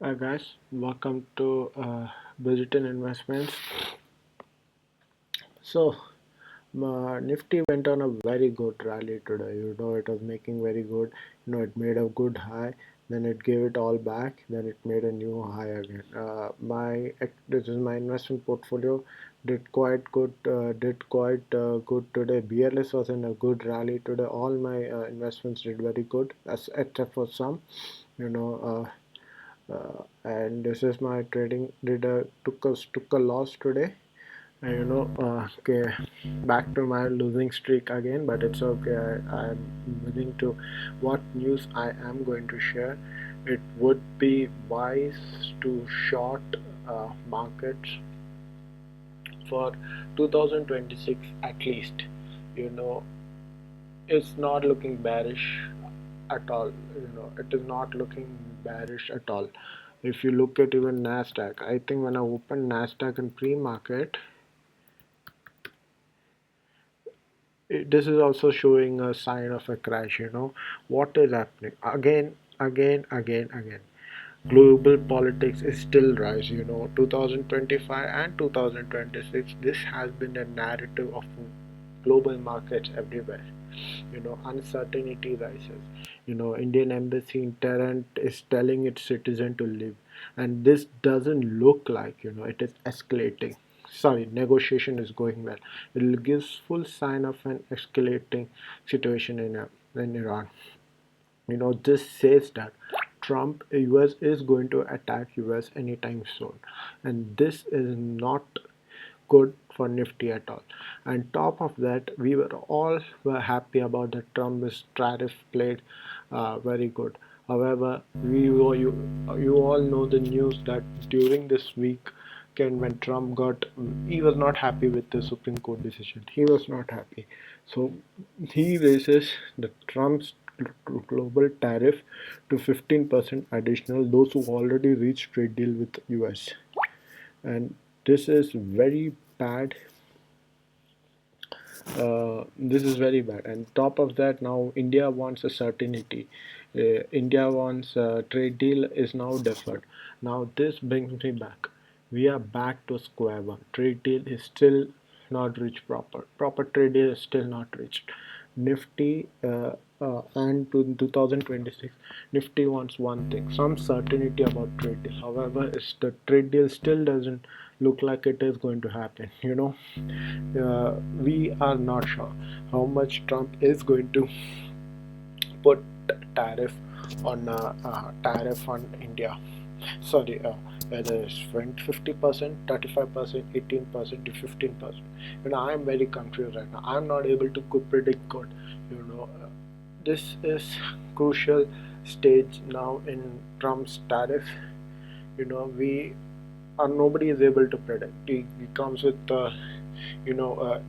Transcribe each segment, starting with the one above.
Hi guys, welcome to Digital Investments. So, Nifty went on a very good rally today. It was making very good. It made a good high, then it gave it all back, then it made a new high again. This is my investment portfolio. Did quite good. Good today. BLS was in a good rally today. All my investments did very good, except for some. You know. And this is my trading took a loss today, and okay, back to my losing streak again, but it's okay. I'm moving to what news I am going to share. It would be wise to short markets for 2026 at least. you know it's not looking bearish at all. It is not looking bearish at all. If you look at even Nasdaq, I think when I opened Nasdaq in pre-market, this is also showing a sign of a crash. What is happening again. Global politics is still rise. 2025 and 2026, this has been a narrative of global markets everywhere. Uncertainty rises. Indian embassy in Tehran is telling its citizen to leave, and this doesn't look like it is escalating. Sorry, negotiation is going well. It gives full sign of an escalating situation in Iran. This says that Trump, US is going to attack US anytime soon, and this is not good for Nifty at all. And top of that, we were happy about the Trump's tariff played very good. However, you all know the news that during this week, when Trump he was not happy with the Supreme Court decision. He was not happy, so he raises the Trump's global tariff to 15% additional. Those who already reached trade deal with US, and this is very bad. This is very bad. And top of that, now India wants a certainty. India wants a trade deal is now deferred. Now this brings me back. We are back to square one. Trade deal is still not reached proper. Proper trade deal is still not reached. Nifty and to 2026, Nifty wants one thing, some certainty about trade deal. However, the trade deal still doesn't look like it is going to happen. We are not sure how much Trump is going to put tariff on India. Sorry, whether it's 50%, 35%, 18% to 15%. I am very confused right now. I'm not able to predict good. This is crucial stage now in Trump's tariff. We nobody is able to predict. He comes with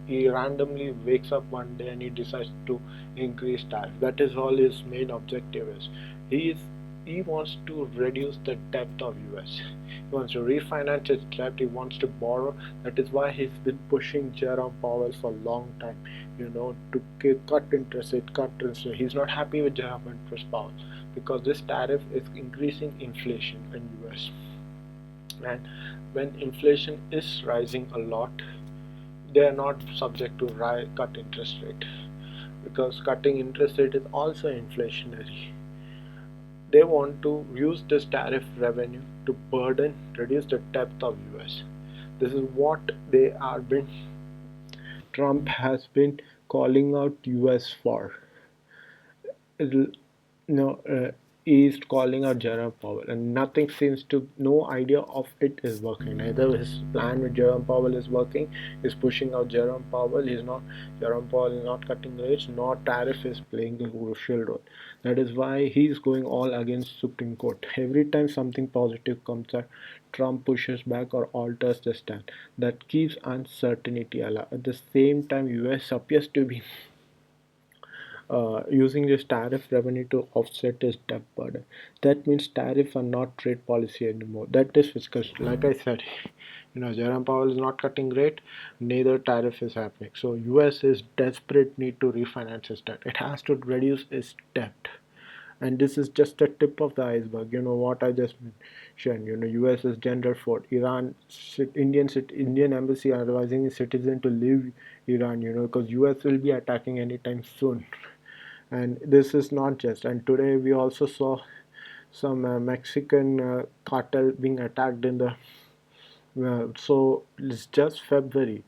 he randomly wakes up one day and he decides to increase tariff. That is all his main objective is. He is he wants to reduce the debt of US. He wants to refinance his debt. He wants to borrow. That is why he's been pushing Jerome Powell for a long time. To cut interest rate, cut interest rate. He's not happy with Jerome interest Powell because this tariff is increasing inflation in US. And when inflation is rising a lot, they are not subject to cut interest rate, because cutting interest rate is also inflationary. They want to use this tariff revenue to reduce the debt of US. This is what Trump has been calling out US for. No, is calling out Jerome Powell, and nothing seems to, no idea of it is working. Neither his plan with Jerome Powell is working. He's pushing out Jerome Powell. Jerome Powell is not cutting rates, nor tariff is playing a crucial role. That is why he's going all against Supreme Court. Every time something positive comes out, Trump pushes back or alters the stand. That keeps uncertainty alive. At the same time, US appears to be using this tariff revenue to offset its debt burden. That means tariff are not trade policy anymore. That is fiscal. Like I said, Jerome Powell is not cutting rate, neither tariff is happening. So US is desperate need to refinance its debt. It has to reduce its debt. And this is just a tip of the iceberg. You know what I just mentioned. You know, U.S. is general for Iran. Indian embassy advising its citizen to leave Iran. You know, because U.S. will be attacking anytime soon. And this is not just. And today we also saw some Mexican cartel being attacked in the so it's just February,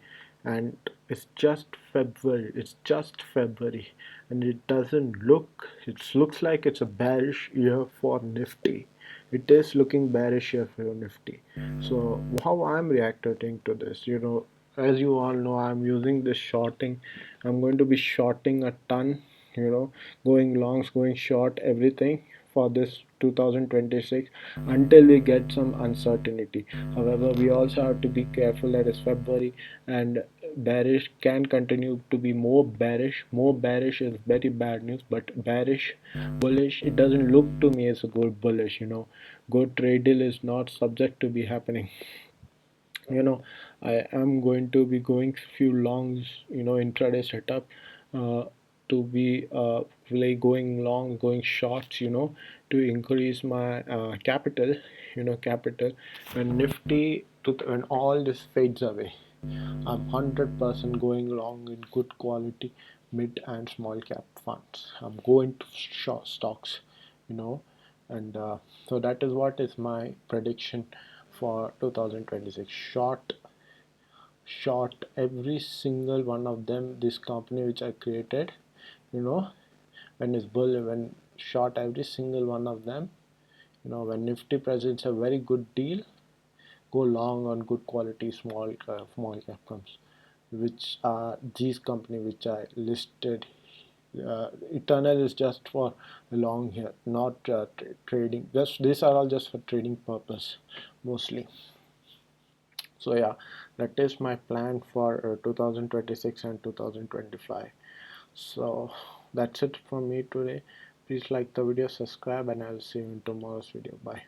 and it's just February, and it doesn't look, it looks like it's a bearish year for Nifty. It is looking bearish here for Nifty. So how I'm reacting to this, you know, as you all know, I'm using this shorting. I'm going to be shorting a ton, you know, going longs, going short, everything for this 2026 until we get some uncertainty. However, we also have to be careful that it's February, and bearish can continue to be more bearish. More bearish is very bad news, but bearish, bullish, it doesn't look to me as a good bullish. You know, good trade deal is not subject to be happening. You know, I am going to be going few longs, you know, intraday setup, uh, to be like going long, going short, you know, to increase my capital, you know, capital. When Nifty when all this fades away, I'm 100% going long in good quality mid and small cap funds. I'm going to short stocks, you know, and so that is what is my prediction for 2026. Short every single one of them. This company which I created, you know, when it's bull, when short every single one of them. You know, when Nifty presents a very good deal, go long on good quality small cap firms, which are these company which I listed. Eternal is just for long here, not trading. Just these are all just for trading purpose mostly. So yeah, that is my plan for 2026 and 2025. So that's it from me today. Please like the video, subscribe, and I'll see you in tomorrow's video. Bye.